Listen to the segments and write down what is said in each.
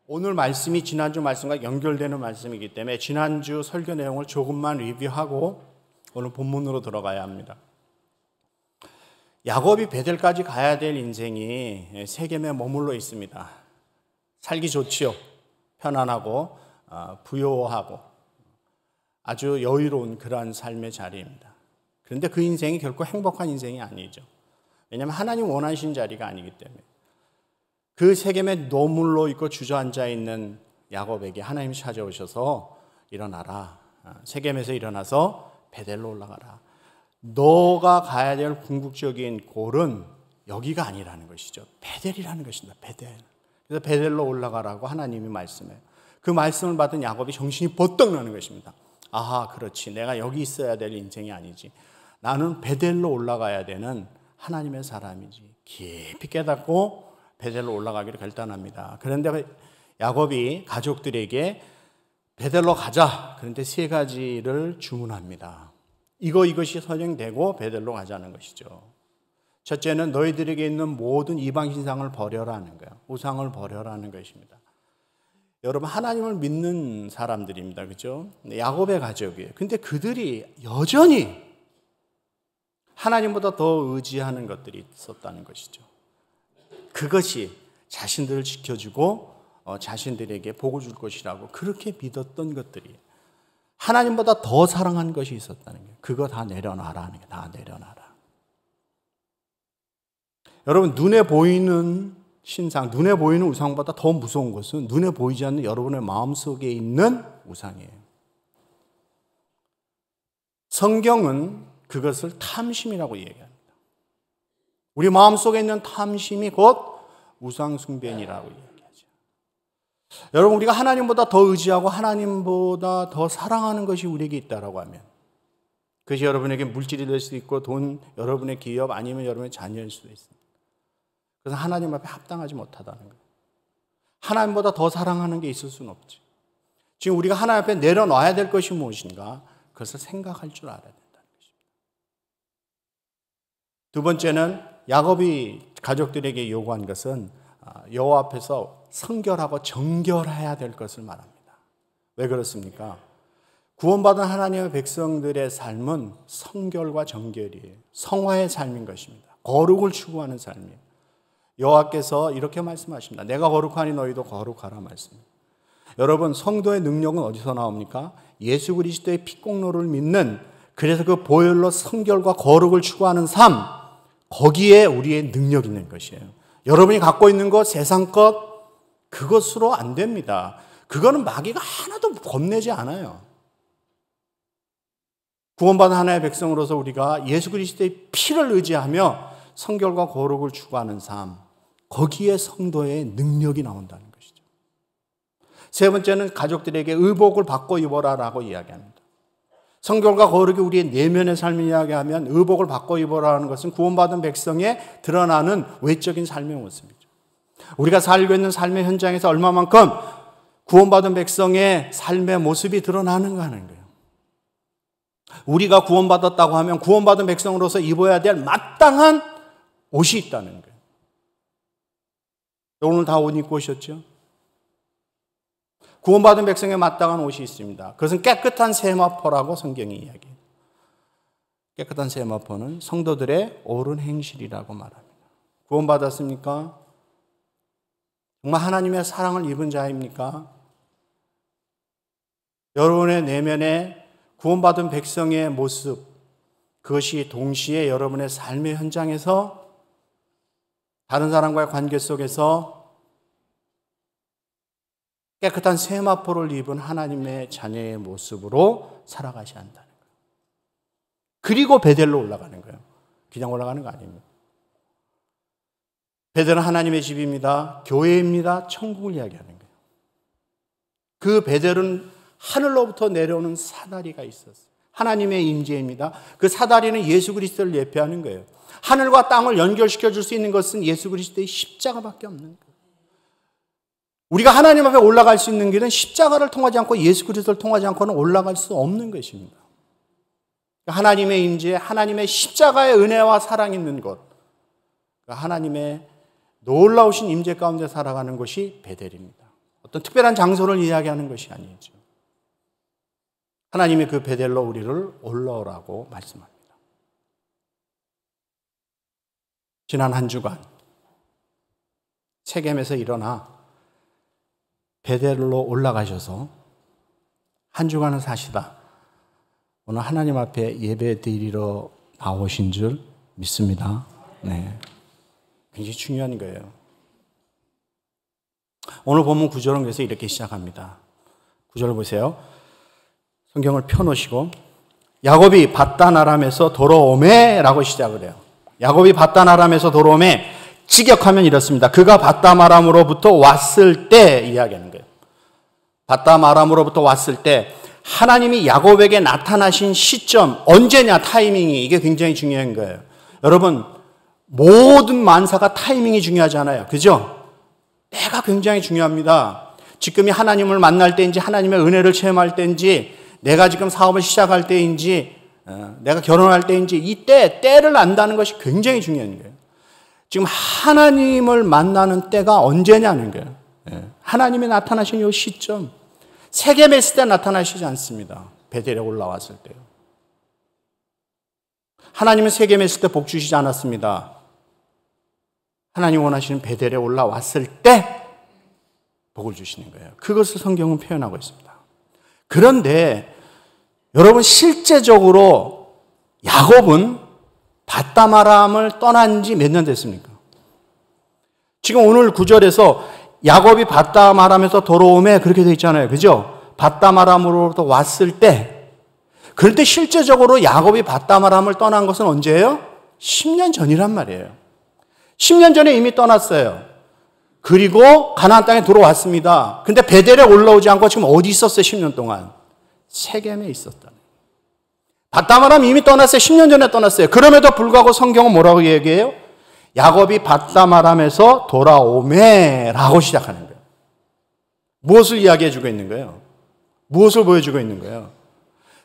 오늘 말씀이 지난주 말씀과 연결되는 말씀이기 때문에 지난주 설교 내용을 조금만 리뷰하고 오늘 본문으로 들어가야 합니다. 야곱이 베델까지 가야 될 인생이 세겜에 머물러 있습니다. 살기 좋지요. 편안하고 부요하고 아주 여유로운 그러한 삶의 자리입니다. 그런데 그 인생이 결코 행복한 인생이 아니죠. 왜냐하면 하나님 원하신 자리가 아니기 때문에. 그 세겜에 머물러 있고 주저앉아 있는 야곱에게 하나님이 찾아오셔서 일어나라. 세겜에서 일어나서 베델로 올라가라. 너가 가야 될 궁극적인 골은 여기가 아니라는 것이죠. 베델이라는 것입니다. 베델. 그래서 베델로 올라가라고 하나님이 말씀해요. 그 말씀을 받은 야곱이 정신이 번뜩 나는 것입니다. 아하, 그렇지. 내가 여기 있어야 될 인생이 아니지. 나는 베델로 올라가야 되는 하나님의 사람이지. 깊이 깨닫고 베델로 올라가기로 결단합니다. 그런데 야곱이 가족들에게 베델로 가자. 그런데 세 가지를 주문합니다. 이것이 선행되고 베델로 가자는 것이죠. 첫째는 너희들에게 있는 모든 이방 신상을 버려라는 거예요. 우상을 버려라는 것입니다. 여러분, 하나님을 믿는 사람들입니다. 그렇죠? 야곱의 가족이에요. 근데 그들이 여전히 하나님보다 더 의지하는 것들이 있었다는 것이죠. 그것이 자신들을 지켜주고 자신들에게 복을 줄 것이라고 그렇게 믿었던 것들이 하나님보다 더 사랑한 것이 있었다는 거예요. 그거 다 내려놔라는 거예요. 다 내려놔라. 여러분, 눈에 보이는 신상, 눈에 보이는 우상보다 더 무서운 것은 눈에 보이지 않는 여러분의 마음속에 있는 우상이에요. 성경은 그것을 탐심이라고 얘기합니다. 우리 마음속에 있는 탐심이 곧 우상숭배이라고 얘기하죠. 여러분, 우리가 하나님보다 더 의지하고 하나님보다 더 사랑하는 것이 우리에게 있다고 하면 그것이 여러분에게 물질이 될 수도 있고 돈, 여러분의 기업 아니면 여러분의 자녀일 수도 있습니다. 그래서 하나님 앞에 합당하지 못하다는 거예요. 하나님보다 더 사랑하는 게 있을 수는 없지. 지금 우리가 하나님 앞에 내려놔야 될 것이 무엇인가 그것을 생각할 줄 알아야 된다는 것입니다. 두 번째는 야곱이 가족들에게 요구한 것은 여호와 앞에서 성결하고 정결해야 될 것을 말합니다. 왜 그렇습니까? 구원받은 하나님의 백성들의 삶은 성결과 정결이에요. 성화의 삶인 것입니다. 거룩을 추구하는 삶이에요. 여호와께서 이렇게 말씀하십니다. 내가 거룩하니 너희도 거룩하라 말씀입니다. 여러분, 성도의 능력은 어디서 나옵니까? 예수 그리스도의 피공로를 믿는, 그래서 그 보혈로 성결과 거룩을 추구하는 삶, 거기에 우리의 능력이 있는 것이에요. 여러분이 갖고 있는 것, 세상 것, 그것으로 안 됩니다. 그거는 마귀가 하나도 겁내지 않아요. 구원받은 하나님의 백성으로서 우리가 예수 그리스도의 피를 의지하며 성결과 거룩을 추구하는 삶, 거기에 성도의 능력이 나온다는 것이죠. 세 번째는 가족들에게 의복을 바꿔 입어라라고 이야기합니다. 성결과 거룩이 우리의 내면의 삶을 이야기하면 의복을 바꿔 입어라는 것은 구원받은 백성에 드러나는 외적인 삶의 모습이죠. 우리가 살고 있는 삶의 현장에서 얼마만큼 구원받은 백성의 삶의 모습이 드러나는가 하는 거예요. 우리가 구원받았다고 하면 구원받은 백성으로서 입어야 될 마땅한 옷이 있다는 거예요. 오늘 다 옷 입고 오셨죠? 구원받은 백성에 마땅한 옷이 있습니다. 그것은 깨끗한 세마포라고 성경이 이야기해요. 깨끗한 세마포는 성도들의 옳은 행실이라고 말합니다. 구원받았습니까? 정말 하나님의 사랑을 입은 자입니까? 여러분의 내면에 구원받은 백성의 모습, 그것이 동시에 여러분의 삶의 현장에서 다른 사람과의 관계 속에서 깨끗한 세마포를 입은 하나님의 자녀의 모습으로 살아가셔야 한다는 거예요. 그리고 베델로 올라가는 거예요. 그냥 올라가는 거 아닙니다. 베델은 하나님의 집입니다. 교회입니다. 천국을 이야기하는 거예요. 그 베델은 하늘로부터 내려오는 사다리가 있었어요. 하나님의 임재입니다. 그 사다리는 예수 그리스도를 예표하는 거예요. 하늘과 땅을 연결시켜 줄 수 있는 것은 예수 그리스도의 십자가밖에 없는 거예요. 우리가 하나님 앞에 올라갈 수 있는 길은 십자가를 통하지 않고 예수 그리스도를 통하지 않고는 올라갈 수 없는 것입니다. 하나님의 임재, 하나님의 십자가의 은혜와 사랑이 있는 곳, 하나님의 놀라우신 임재 가운데 살아가는 것이 베델입니다. 어떤 특별한 장소를 이야기하는 것이 아니죠. 하나님이 그 베델로 우리를 올라오라고 말씀합니다. 지난 한 주간 세겜에서 일어나 베델로 올라가셔서 한 주간을 사시다 오늘 하나님 앞에 예배 드리러 나오신 줄 믿습니다. 네, 굉장히 중요한 거예요. 오늘 본문 9절은 그래서 이렇게 시작합니다. 9절 보세요. 성경을 펴놓으시고 야곱이 밧단 아람에서 돌아오매 라고 시작을 해요. 야곱이 밧단 아람에서 돌아오매 직역하면 이렇습니다. 그가 밧단 아람으로부터 왔을 때 이야기하는 거예요. 밧단 아람으로부터 왔을 때 하나님이 야곱에게 나타나신 시점, 언제냐 타이밍이 이게 굉장히 중요한 거예요. 여러분 모든 만사가 타이밍이 중요하잖아요. 그죠? 때가 굉장히 중요합니다. 지금이 하나님을 만날 때인지 하나님의 은혜를 체험할 때인지 내가 지금 사업을 시작할 때인지 내가 결혼할 때인지 이 때를 안다는 것이 굉장히 중요한 거예요. 지금 하나님을 만나는 때가 언제냐는 거예요. 하나님이 나타나신 이 시점, 세겜에 있을 때 나타나시지 않습니다. 베델에 올라왔을 때요. 하나님은 세겜에 있을 때 복 주시지 않았습니다. 하나님 원하시는 베델에 올라왔을 때 복을 주시는 거예요. 그것을 성경은 표현하고 있습니다. 그런데 여러분 실제적으로 야곱은 밧단 아람을 떠난 지 몇 년 됐습니까? 지금 오늘 9절에서 야곱이 밧단 아람에서 돌아오매 그렇게 되어 있잖아요. 그죠? 밧단 아람으로부터 왔을 때. 그런데 실제적으로 야곱이 밧단 아람을 떠난 것은 언제예요? 10년 전이란 말이에요. 10년 전에 이미 떠났어요. 그리고 가나안 땅에 들어왔습니다. 근데 베델에 올라오지 않고 지금 어디 있었어요? 10년 동안. 세겜에 있었다. 밧단 아람 이미 떠났어요. 10년 전에 떠났어요. 그럼에도 불구하고 성경은 뭐라고 얘기해요? 야곱이 밧단 아람에서 돌아오매라고 시작하는 거예요. 무엇을 이야기해 주고 있는 거예요? 무엇을 보여주고 있는 거예요?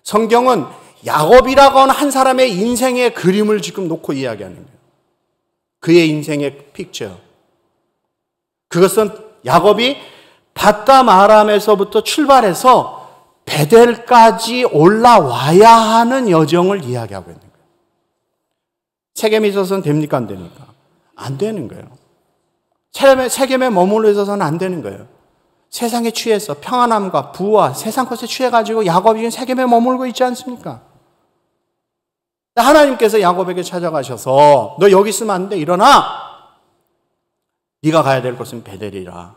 성경은 야곱이라고 하는 한 사람의 인생의 그림을 지금 놓고 이야기하는 거예요. 그의 인생의 픽처. 그것은 야곱이 밧단 아람에서부터 출발해서 베델까지 올라와야 하는 여정을 이야기하고 있는 거예요. 세겜에 있어서는 됩니까? 안 됩니까? 안 되는 거예요. 세겜에 머물러 있어서는 안 되는 거예요. 세상에 취해서 평안함과 부와 세상 것에 취해가지고 야곱이 세겜에 머물고 있지 않습니까? 하나님께서 야곱에게 찾아가셔서 너 여기 있으면 안 돼. 일어나. 네가 가야 될 곳은 베델이라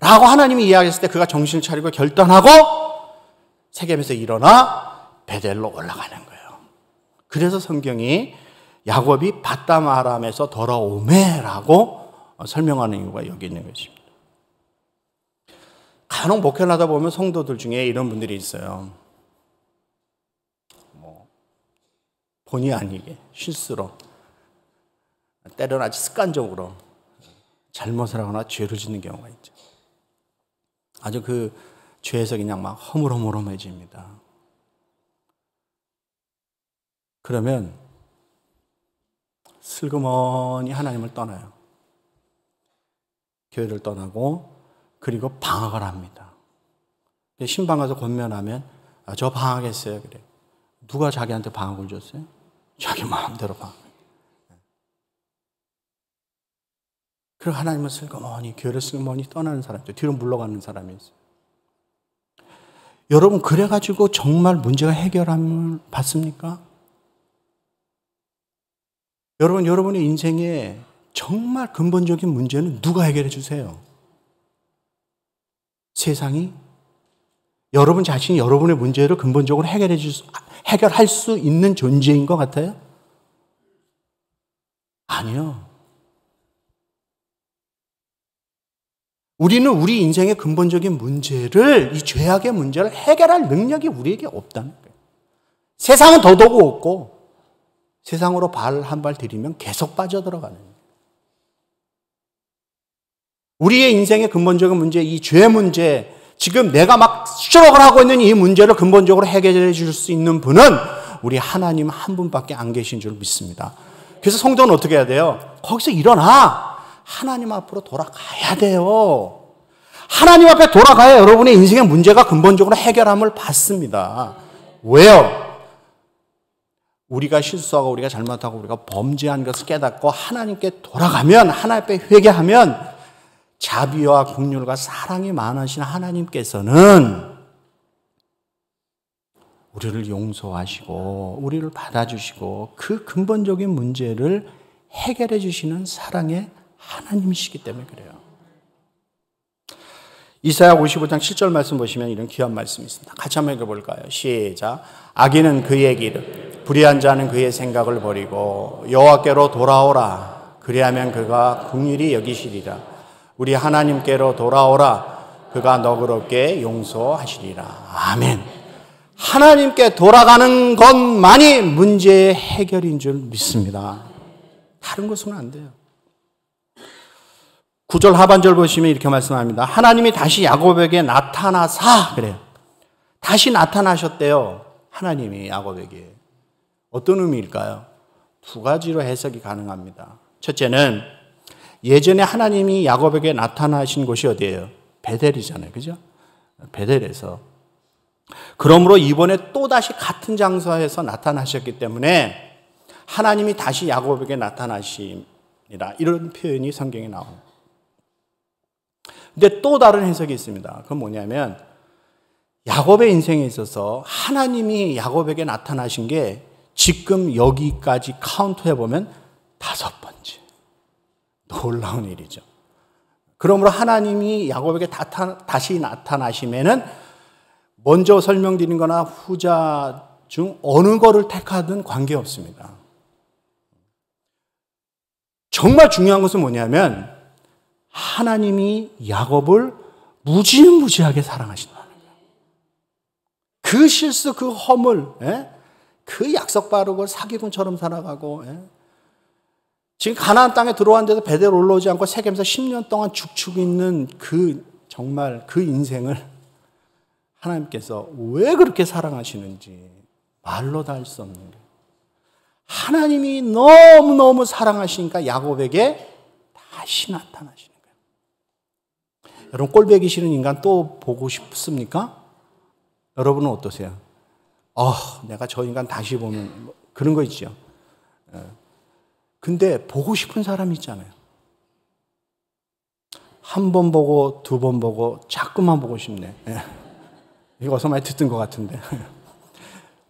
라고 하나님이 이야기했을 때 그가 정신을 차리고 결단하고 세겜에서 일어나 베델로 올라가는 거예요. 그래서 성경이 야곱이 밧단 아람에서 돌아오매라고 설명하는 이유가 여기 있는 것입니다. 간혹 목회를 하다 보면 성도들 중에 이런 분들이 있어요. 본의 아니게 실수로 때로는 아주 습관적으로 잘못을 하거나 죄를 짓는 경우가 있죠. 아주 그 죄에서 그냥 막 허물허물해집니다. 그러면 슬그머니 하나님을 떠나요. 교회를 떠나고 그리고 방학을 합니다. 신방 가서 권면하면 저 방학했어요. 그래. 누가 자기한테 방학을 줬어요? 자기 마음대로 방학. 그리고 하나님을 슬그머니 교회를 슬그머니 떠나는 사람들, 뒤로 물러가는 사람이 있어요. 여러분 그래가지고 정말 문제가 해결함을 받습니까? 여러분 여러분의 인생에 정말 근본적인 문제는 누가 해결해 주세요? 세상이? 여러분 자신이 여러분의 문제를 근본적으로 해결할 수 있는 존재인 것 같아요? 아니요. 우리는 우리 인생의 근본적인 문제를, 이 죄악의 문제를 해결할 능력이 우리에게 없다는 거예요. 세상은 더더욱 없고 세상으로 발 한 발 들이면 계속 빠져들어가는 거예요. 우리의 인생의 근본적인 문제, 이 죄 문제, 지금 내가 막 수적을 하고 있는 이 문제를 근본적으로 해결해 줄 수 있는 분은 우리 하나님 한 분밖에 안 계신 줄 믿습니다. 그래서 성도는 어떻게 해야 돼요? 거기서 일어나 하나님 앞으로 돌아가야 돼요. 하나님 앞에 돌아가야 여러분의 인생의 문제가 근본적으로 해결함을 받습니다. 왜요? 우리가 실수하고 우리가 잘못하고 우리가 범죄한 것을 깨닫고 하나님께 돌아가면, 하나님 앞에 회개하면 자비와 긍휼과 사랑이 많으신 하나님께서는 우리를 용서하시고 우리를 받아주시고 그 근본적인 문제를 해결해 주시는 사랑의 하나님이시기 때문에 그래요. 이사야 55장 7절 말씀 보시면 이런 귀한 말씀이 있습니다. 같이 한번 읽어볼까요? 시작. 악인은 그의 길을, 불의한 자는 그의 생각을 버리고 여호와께로 돌아오라. 그리하면 그가 긍휼히 여기시리라. 우리 하나님께로 돌아오라. 그가 너그럽게 용서하시리라. 아멘. 하나님께 돌아가는 것만이 문제의 해결인 줄 믿습니다. 다른 것은 안 돼요. 9절 하반절 보시면 이렇게 말씀합니다. 하나님이 다시 야곱에게 나타나사, 그래요. 다시 나타나셨대요. 하나님이 야곱에게. 어떤 의미일까요? 두 가지로 해석이 가능합니다. 첫째는 예전에 하나님이 야곱에게 나타나신 곳이 어디예요? 베델이잖아요. 그죠? 베델에서. 그러므로 이번에 또다시 같은 장소에서 나타나셨기 때문에 하나님이 다시 야곱에게 나타나심이라, 이런 표현이 성경에 나옵니다. 근데 또 다른 해석이 있습니다. 그건 뭐냐면 야곱의 인생에 있어서 하나님이 야곱에게 나타나신 게 지금 여기까지 카운트해 보면 5번째. 놀라운 일이죠. 그러므로 하나님이 야곱에게 다시 나타나시면은 먼저 설명드린 거나 후자 중 어느 거를 택하든 관계없습니다. 정말 중요한 것은 뭐냐면 하나님이 야곱을 무지무지하게 사랑하신다는 거예요. 그 실수, 그 허물, 그 약속 바르고 사기꾼처럼 살아가고, 지금 가나안 땅에 들어왔는데도 베델 올라오지 않고 세겜에서 10년 동안 죽축 있는 그 정말 그 인생을 하나님께서 왜 그렇게 사랑하시는지 말로 다 할 수 없는 거예요. 하나님이 너무너무 사랑하시니까 야곱에게 다시 나타나시는 거예요. 여러분, 꼴보기 싫은 인간 또 보고 싶습니까? 여러분은 어떠세요? 내가 저 인간 다시 보면 그런 거 있죠. 근데 보고 싶은 사람이 있잖아요. 한 번 보고 두 번 보고 자꾸만 보고 싶네. 이거 어서 많이 듣던 것 같은데.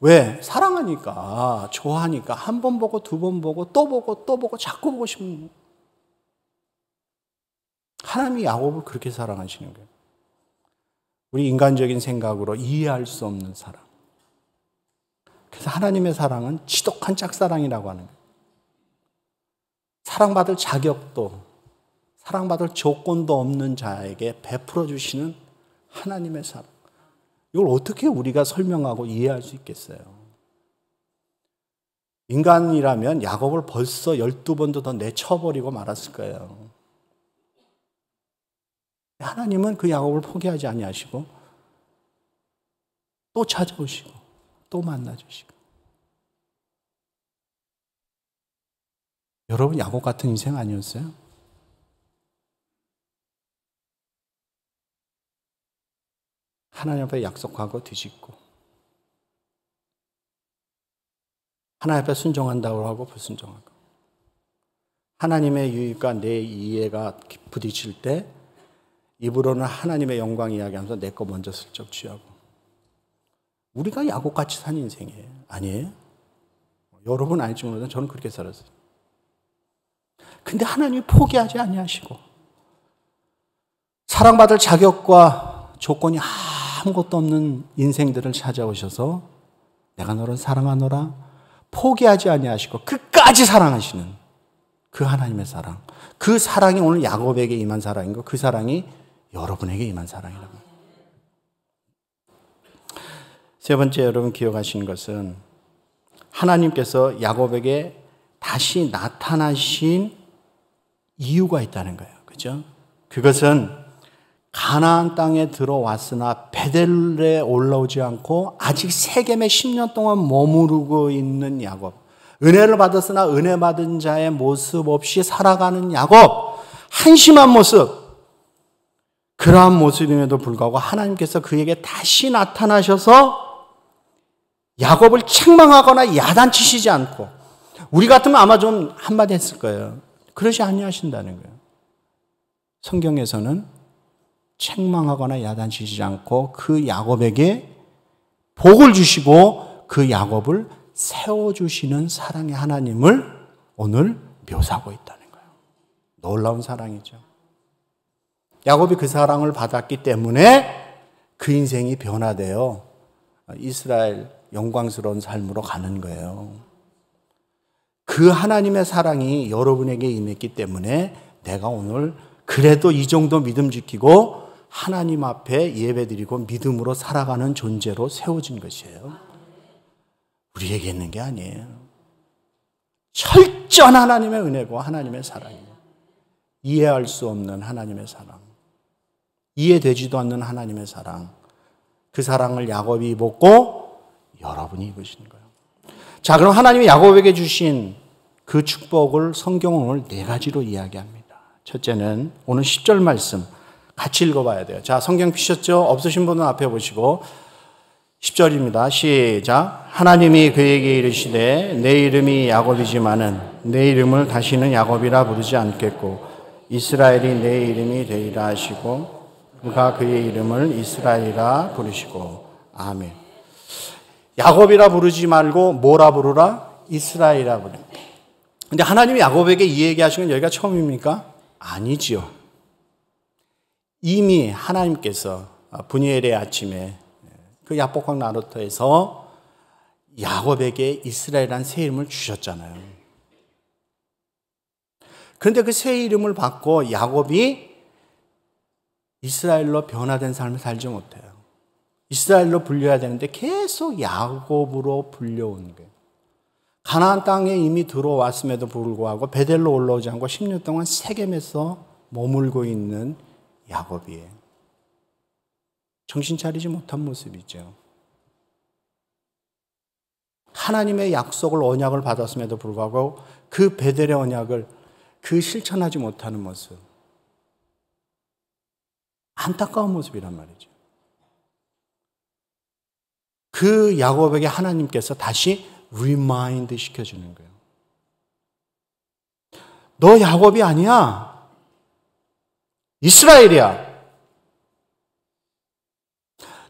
왜? 사랑하니까, 좋아하니까 한 번 보고 두 번 보고 또 보고 또 보고 자꾸 보고 싶은. 하나님이 야곱을 그렇게 사랑하시는 거예요. 우리 인간적인 생각으로 이해할 수 없는 사랑. 그래서 하나님의 사랑은 지독한 짝사랑이라고 하는 거예요. 사랑받을 자격도, 사랑받을 조건도 없는 자에게 베풀어 주시는 하나님의 사랑. 이걸 어떻게 우리가 설명하고 이해할 수 있겠어요? 인간이라면 야곱을 벌써 12번도 더 내쳐버리고 말았을 거예요. 하나님은 그 야곱을 포기하지 아니하시고 또 찾아오시고 또 만나주시고. 여러분, 야곱 같은 인생 아니었어요? 하나님 앞에 약속하고 뒤집고, 하나님 앞에 순종한다고 하고 불순종하고, 하나님의 유익과 내 이해가 부딪힐 때 입으로는 하나님의 영광 이야기하면서 내 거 먼저 슬쩍 취하고. 우리가 야곱같이 산 인생이에요. 아니에요? 여러분 알지 모르지만 저는 그렇게 살았어요. 근데 하나님이 포기하지 아니하시고 사랑받을 자격과 조건이 아무것도 없는 인생들을 찾아오셔서 내가 너를 사랑하노라, 포기하지 아니하시고 끝까지 사랑하시는 그 하나님의 사랑. 그 사랑이 오늘 야곱에게 임한 사랑이고 그 사랑이 여러분에게 임한 사랑이라고. 세 번째, 여러분 기억하시는 것은 하나님께서 야곱에게 다시 나타나신 이유가 있다는 거예요. 그죠? 그것은 가나안 땅에 들어왔으나 베델에 올라오지 않고 아직 세겜에 10년 동안 머무르고 있는 야곱, 은혜를 받았으나 은혜 받은 자의 모습 없이 살아가는 야곱, 한심한 모습, 그 그러한 모습임에도 불구하고 하나님께서 그에게 다시 나타나셔서 야곱을 책망하거나 야단치시지 않고, 우리 같으면 아마 좀 한마디 했을 거예요. 그러지 아니하신다는 거예요. 성경에서는 책망하거나 야단치시지 않고 그 야곱에게 복을 주시고 그 야곱을 세워주시는 사랑의 하나님을 오늘 묘사하고 있다는 거예요. 놀라운 사랑이죠. 야곱이 그 사랑을 받았기 때문에 그 인생이 변화되어 이스라엘 영광스러운 삶으로 가는 거예요. 그 하나님의 사랑이 여러분에게 임했기 때문에 내가 오늘 그래도 이 정도 믿음 지키고 하나님 앞에 예배드리고 믿음으로 살아가는 존재로 세워진 것이에요. 우리에게 있는 게 아니에요. 철저한 하나님의 은혜고 하나님의 사랑이에요. 이해할 수 없는 하나님의 사랑, 이해되지도 않는 하나님의 사랑, 그 사랑을 야곱이 입었고 여러분이 입으신 거예요. 자, 그럼 하나님이 야곱에게 주신 그 축복을 성경은 오늘 4가지로 이야기합니다. 첫째는 오늘 10절 말씀 같이 읽어봐야 돼요. 자, 성경 피셨죠? 없으신 분은 앞에 보시고 10절입니다. 시작. 하나님이 그에게 이르시되 내 이름이 야곱이지만은 내 이름을 다시는 야곱이라 부르지 않겠고 이스라엘이 내 이름이 되리라 하시고 그가 그의 이름을 이스라엘이라 부르시고. 아멘. 야곱이라 부르지 말고 뭐라 부르라? 이스라엘이라 부르라. 근데 하나님이 야곱에게 이 얘기하신 건 여기가 처음입니까? 아니지요. 이미 하나님께서 분이엘의 아침에 그 야복강 나루터에서 야곱에게 이스라엘이라는 새 이름을 주셨잖아요. 그런데 그 새 이름을 받고 야곱이 이스라엘로 변화된 삶을 살지 못해요. 이스라엘로 불려야 되는데 계속 야곱으로 불려온 거예요. 가나안 땅에 이미 들어왔음에도 불구하고 베델로 올라오지 않고 10년 동안 세겜에서 머물고 있는 야곱이에요. 정신 차리지 못한 모습이죠. 하나님의 약속을 언약을 받았음에도 불구하고 그 베델의 언약을 그 실천하지 못하는 모습. 안타까운 모습이란 말이죠. 그 야곱에게 하나님께서 다시 리마인드 시켜주는 거예요. 너 야곱이 아니야. 이스라엘이야.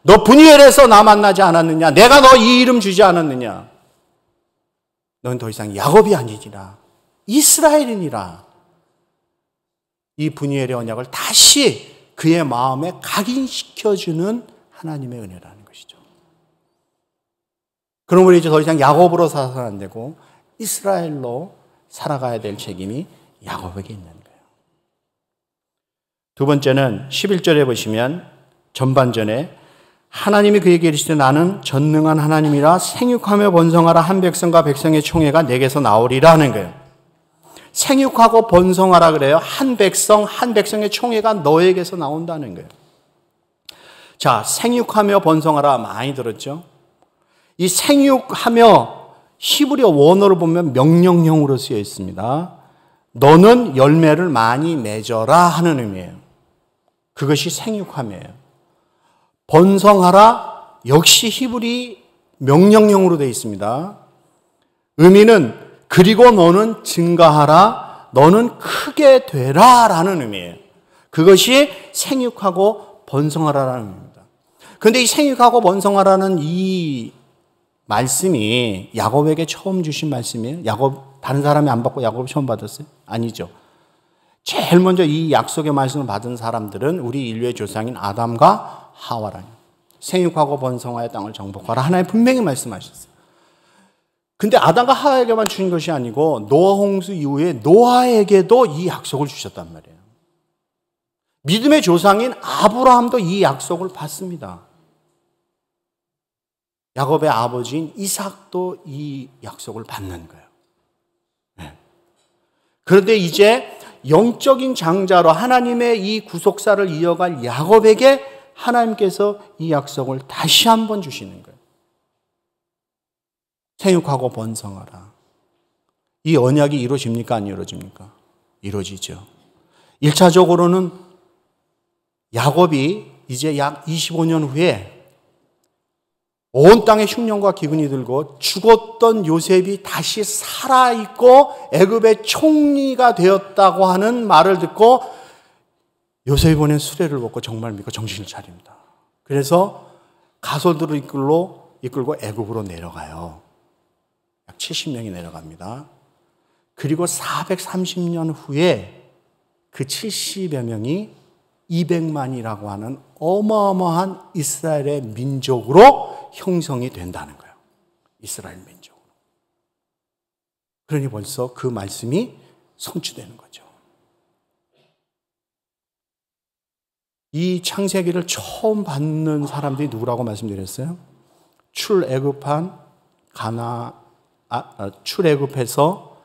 너 분이엘에서 나 만나지 않았느냐? 내가 너 이 이름 주지 않았느냐? 넌 더 이상 야곱이 아니지라. 이스라엘이니라. 이 분이엘의 언약을 다시 그의 마음에 각인시켜주는 하나님의 은혜라는 것이죠. 그러므로 이제 더 이상 야곱으로 살아서는 안 되고 이스라엘로 살아가야 될 책임이 야곱에게 있는 거예요. 두 번째는 11절에 보시면 전반전에 하나님이 그에게 이르시되 나는 전능한 하나님이라 생육하며 번성하라 한 백성과 백성의 총회가 내게서 나오리라 하는 거예요. 생육하고 번성하라 그래요. 한 백성의 총회가 너에게서 나온다는 거예요. 자, 생육하며 번성하라 많이 들었죠? 이 생육하며 히브리어 원어를 보면 명령형으로 쓰여 있습니다. 너는 열매를 많이 맺어라 하는 의미예요. 그것이 생육함이에요. 번성하라 역시 히브리 명령형으로 되어 있습니다. 의미는 그리고 너는 증가하라, 너는 크게 되라 라는 의미예요. 그것이 생육하고 번성하라라는 의미입니다. 그런데 이 생육하고 번성하라는 이 말씀이 야곱에게 처음 주신 말씀이에요. 야곱, 다른 사람이 안 받고 야곱이 처음 받았어요? 아니죠. 제일 먼저 이 약속의 말씀을 받은 사람들은 우리 인류의 조상인 아담과 하와라요. 생육하고 번성하여 땅을 정복하라. 하나님 분명히 말씀하셨어요. 근데 아담과 하와에게만 주신 것이 아니고 노아 홍수 이후에 노아에게도 이 약속을 주셨단 말이에요. 믿음의 조상인 아브라함도 이 약속을 받습니다. 야곱의 아버지인 이삭도 이 약속을 받는 거예요. 네. 그런데 이제 영적인 장자로 하나님의 이 구속사를 이어갈 야곱에게 하나님께서 이 약속을 다시 한번 주시는 거예요. 생육하고 번성하라. 이 언약이 이루어집니까? 안 이루어집니까? 이루어지죠. 1차적으로는 야곱이 이제 약 25년 후에 온 땅에 흉년과 기근이 들고 죽었던 요셉이 다시 살아있고 애굽의 총리가 되었다고 하는 말을 듣고 요셉이 보낸 수레를 먹고 정말 믿고 정신을 차립니다. 그래서 가솔들을 이끌고 애굽으로 내려가요. 약 70명이 내려갑니다. 그리고 430년 후에 그 70여 명이 200만이라고 하는 어마어마한 이스라엘의 민족으로 형성이 된다는 거예요. 이스라엘 민족으로. 그러니 벌써 그 말씀이 성취되는 거죠. 이 창세기를 처음 받는 사람들이 누구라고 말씀드렸어요? 출애굽에서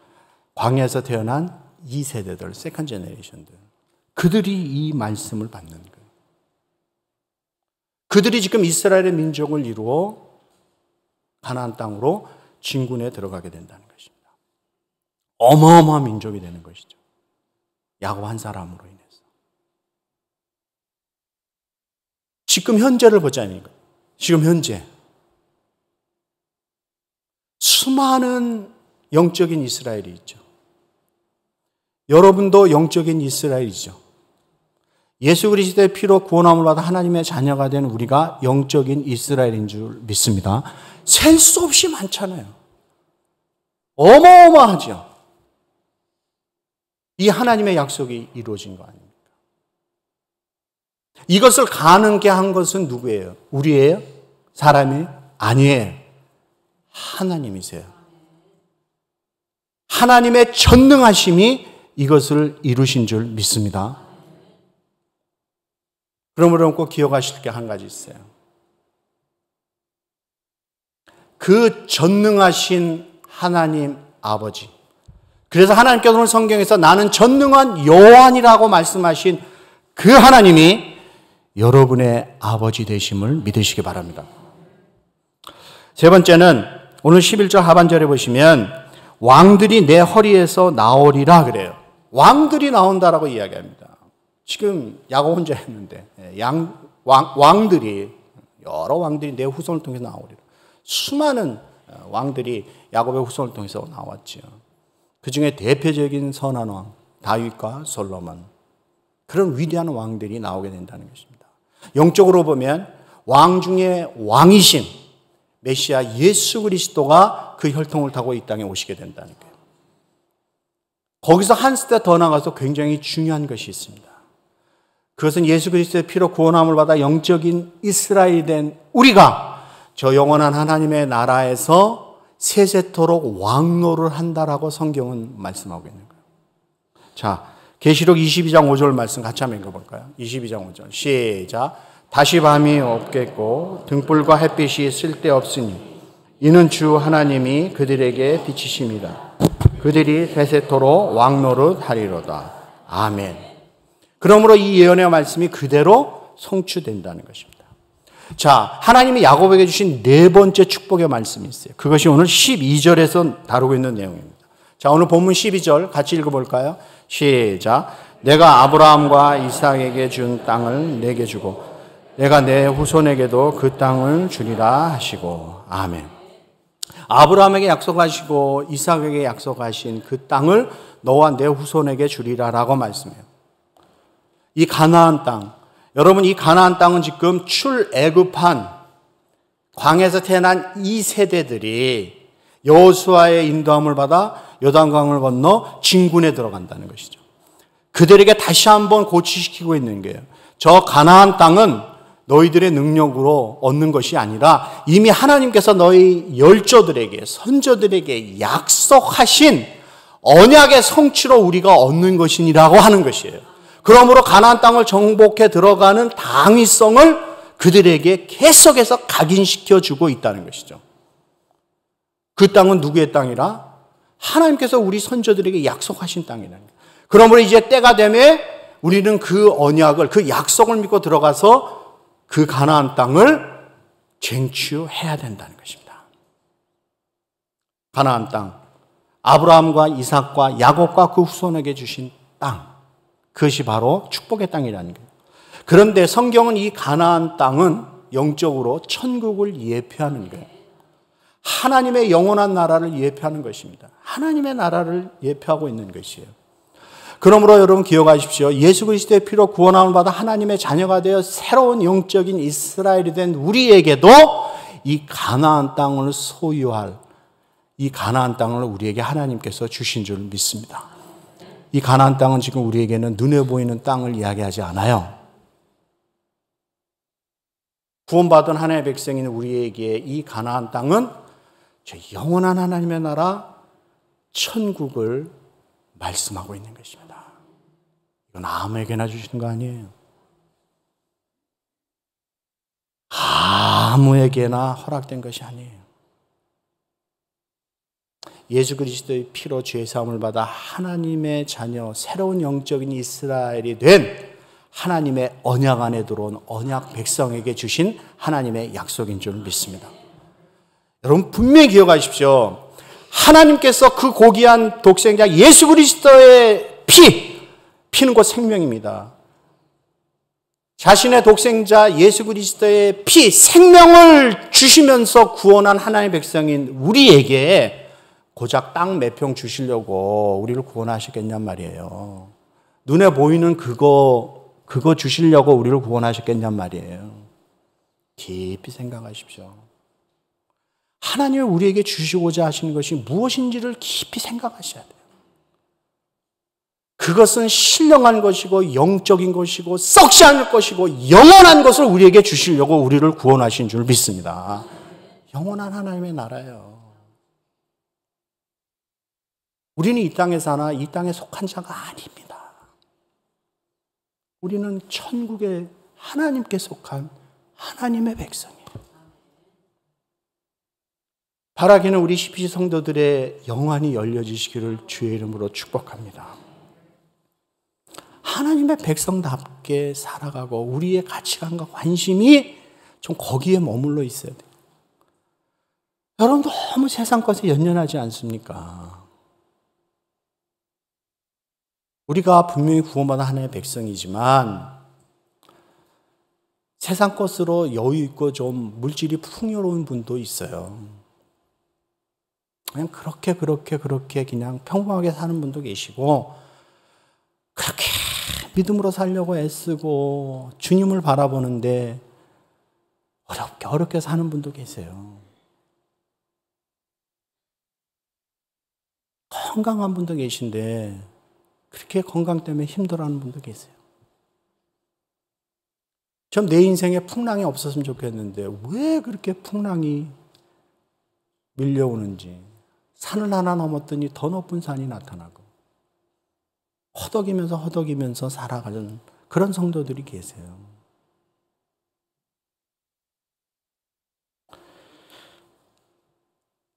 광야에서 태어난 2세대들, 세컨 제너레이션들. 그들이 이 말씀을 받는 거예요. 그들이 지금 이스라엘의 민족을 이루어 가나안 땅으로 진군에 들어가게 된다는 것입니다. 어마어마한 민족이 되는 것이죠. 야곱 한 사람으로 인해서. 지금 현재를 보자니까. 지금 현재 수많은 영적인 이스라엘이 있죠. 여러분도 영적인 이스라엘이죠. 예수 그리스도의 피로 구원함을 받아 하나님의 자녀가 된 우리가 영적인 이스라엘인 줄 믿습니다. 셀 수 없이 많잖아요. 어마어마하죠. 이 하나님의 약속이 이루어진 거 아닙니까? 이것을 가능케 한 것은 누구예요? 우리예요? 사람이? 아니에요. 하나님이세요. 하나님의 전능하심이 이것을 이루신 줄 믿습니다. 그러므로 꼭 기억하실 게 한 가지 있어요. 그 전능하신 하나님 아버지. 그래서 하나님께서 오늘 성경에서 나는 전능한 여호와니라고 말씀하신 그 하나님이 여러분의 아버지 되심을 믿으시기 바랍니다. 세 번째는 오늘 11절 하반절에 보시면 왕들이 내 허리에서 나오리라 그래요. 왕들이 나온다라고 이야기합니다. 지금 야곱 혼자였는데 왕들이 여러 왕들이 내 후손을 통해서 나오리라. 수많은 왕들이 야곱의 후손을 통해서 나왔죠. 그 중에 대표적인 선한 왕 다윗과 솔로몬, 그런 위대한 왕들이 나오게 된다는 것입니다. 영적으로 보면 왕 중에 왕이신 메시아 예수 그리스도가 그 혈통을 타고 이 땅에 오시게 된다는 거예요. 거기서 한 스텝 더 나가서 굉장히 중요한 것이 있습니다. 그것은 예수 그리스도의 피로 구원함을 받아 영적인 이스라엘이 된 우리가 저 영원한 하나님의 나라에서 세세토록 왕노를 한다라고 성경은 말씀하고 있는 거예요. 자, 계시록 22장 5절 말씀 같이 한번 읽어볼까요? 22장 5절 시작. 다시 밤이 없겠고 등불과 햇빛이 쓸데없으니 이는 주 하나님이 그들에게 비치심이다. 그들이 세세토록 왕노릇 하리로다. 아멘. 그러므로 이 예언의 말씀이 그대로 성취된다는 것입니다. 자, 하나님이 야곱에게 주신 네 번째 축복의 말씀이 있어요. 그것이 오늘 12절에서 다루고 있는 내용입니다. 자, 오늘 본문 12절 같이 읽어볼까요? 시작. 내가 아브라함과 이삭에게 준 땅을 내게 주고 내가 내 후손에게도 그 땅을 주리라 하시고. 아멘. 아브라함에게 약속하시고 이삭에게 약속하신 그 땅을 너와 내 후손에게 주리라라고 말씀해요. 이 가나안 땅, 여러분 이 가나안 땅은 지금 출애굽한 광야에서 태어난 이 세대들이 여호수아의 인도함을 받아 요단강을 건너 진군에 들어간다는 것이죠. 그들에게 다시 한번 고취시키고 있는 거예요. 저 가나안 땅은 너희들의 능력으로 얻는 것이 아니라 이미 하나님께서 너희 열조들에게, 선조들에게 약속하신 언약의 성취로 우리가 얻는 것이니라고 하는 것이에요. 그러므로 가나안 땅을 정복해 들어가는 당위성을 그들에게 계속해서 각인시켜 주고 있다는 것이죠. 그 땅은 누구의 땅이라? 하나님께서 우리 선조들에게 약속하신 땅이라는 거예요. 그러므로 이제 때가 되면 우리는 그 언약을, 그 약속을 믿고 들어가서 그 가나안 땅을 쟁취해야 된다는 것입니다. 가나안 땅, 아브라함과 이삭과 야곱과 그 후손에게 주신 땅, 그것이 바로 축복의 땅이라는 거예요. 그런데 성경은 이 가나안 땅은 영적으로 천국을 예표하는 거예요. 하나님의 영원한 나라를 예표하는 것입니다. 하나님의 나라를 예표하고 있는 것이에요. 그러므로 여러분 기억하십시오. 예수 그리스도의 피로 구원함을 받아 하나님의 자녀가 되어 새로운 영적인 이스라엘이 된 우리에게도 이 가나안 땅을 소유할, 이 가나안 땅을 우리에게 하나님께서 주신 줄 믿습니다. 이 가나안 땅은 지금 우리에게는 눈에 보이는 땅을 이야기하지 않아요. 구원받은 하나님의 백성인 우리에게 이 가나안 땅은 저 영원한 하나님의 나라 천국을 말씀하고 있는 것입니다. 이건 아무에게나 주시는 거 아니에요. 아무에게나 허락된 것이 아니에요. 예수 그리스도의 피로 죄 사함을 받아 하나님의 자녀, 새로운 영적인 이스라엘이 된 하나님의 언약 안에 들어온 언약 백성에게 주신 하나님의 약속인 줄 믿습니다. 여러분 분명히 기억하십시오. 하나님께서 그 고귀한 독생자 예수 그리스도의 피는 곧 생명입니다. 자신의 독생자 예수 그리스도의 피, 생명을 주시면서 구원한 하나님의 백성인 우리에게 고작 땅 몇 평 주시려고 우리를 구원하셨겠냔 말이에요. 눈에 보이는 그거 주시려고 우리를 구원하셨겠냔 말이에요. 깊이 생각하십시오. 하나님이 우리에게 주시고자 하시는 것이 무엇인지를 깊이 생각하셔야 돼요. 그것은 신령한 것이고 영적인 것이고 썩지 않을 것이고 영원한 것을 우리에게 주시려고 우리를 구원하신 줄 믿습니다. 영원한 하나님의 나라예요. 우리는 이 땅에 사나 이 땅에 속한 자가 아닙니다. 우리는 천국의 하나님께 속한 하나님의 백성이에요. 바라기는 우리 CPC 성도들의 영안이 열려지시기를 주의 이름으로 축복합니다. 하나님의 백성답게 살아가고 우리의 가치관과 관심이 좀 거기에 머물러 있어야 돼요. 여러분 너무 세상 것에 연연하지 않습니까? 우리가 분명히 구원받은 하나님의 백성이지만 세상 것으로 여유 있고 좀 물질이 풍요로운 분도 있어요. 그냥 그렇게 그냥 평범하게 사는 분도 계시고 그렇게 믿음으로 살려고 애쓰고 주님을 바라보는데 어렵게 사는 분도 계세요. 건강한 분도 계신데 그렇게 건강 때문에 힘들어하는 분도 계세요. 전 내 인생에 풍랑이 없었으면 좋겠는데 왜 그렇게 풍랑이 밀려오는지, 산을 하나 넘었더니 더 높은 산이 나타나고 허덕이면서 살아가는 그런 성도들이 계세요.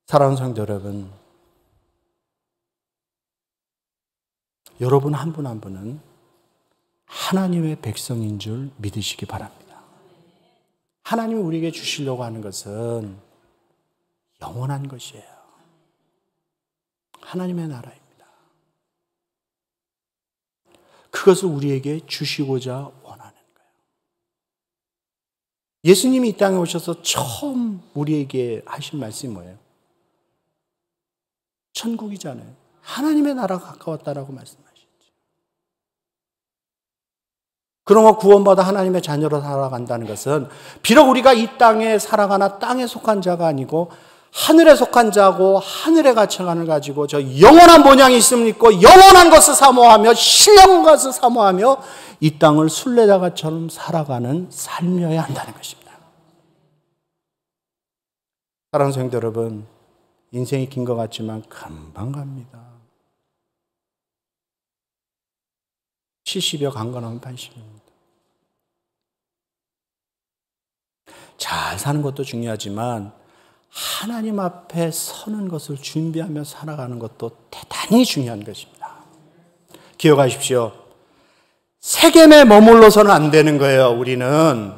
사랑하는 성도 여러분, 여러분 한 분 한 분은 하나님의 백성인 줄 믿으시기 바랍니다. 하나님이 우리에게 주시려고 하는 것은 영원한 것이에요. 하나님의 나라입니다. 그것을 우리에게 주시고자 원하는 거예요. 예수님이 이 땅에 오셔서 처음 우리에게 하신 말씀이 뭐예요? 천국이잖아요. 하나님의 나라가 가까웠다라고 말씀하셨죠. 그러므로 구원받아 하나님의 자녀로 살아간다는 것은 비록 우리가 이 땅에 살아가나 땅에 속한 자가 아니고 하늘에 속한 자고 하늘의 가치관을 가지고 저 영원한 본향이 있음을 믿고 영원한 것을 사모하며 신령한 것을 사모하며 이 땅을 순례자가처럼 살아가는 삶이어야 한다는 것입니다. 사랑하는 성도 여러분, 인생이 긴 것 같지만 금방 갑니다. 70여 강건하면 80입니다. 잘 사는 것도 중요하지만 하나님 앞에 서는 것을 준비하며 살아가는 것도 대단히 중요한 것입니다. 기억하십시오. 세겜에 머물러서는 안 되는 거예요. 우리는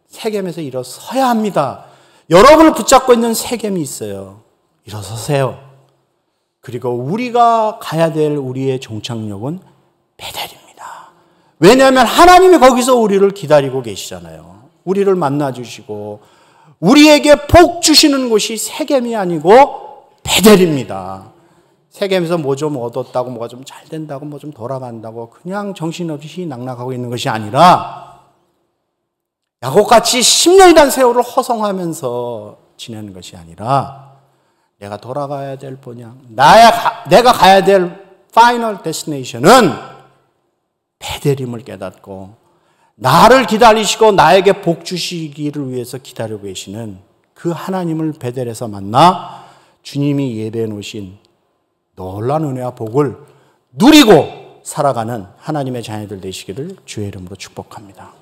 세겜에서 일어서야 합니다. 여러분을 붙잡고 있는 세겜이 있어요. 일어서세요. 그리고 우리가 가야 될 우리의 종착역은 베델입니다. 왜냐하면 하나님이 거기서 우리를 기다리고 계시잖아요. 우리를 만나주시고 우리에게 복 주시는 곳이 세겜이 아니고 베델입니다. 세겜에서 뭐 좀 얻었다고, 뭐가 좀 잘 된다고, 뭐 좀 돌아간다고 그냥 정신없이 낙락하고 있는 것이 아니라 야곱같이 10년이라는 세월을 허송하면서 지내는 것이 아니라 내가 돌아가야 될 본향, 내가 가야 될 파이널 데스티네이션은 베델임을 깨닫고 나를 기다리시고 나에게 복 주시기를 위해서 기다리고 계시는 그 하나님을 베델에서 만나 주님이 예배해 놓으신 놀라운 은혜와 복을 누리고 살아가는 하나님의 자녀들 되시기를 주의 이름으로 축복합니다.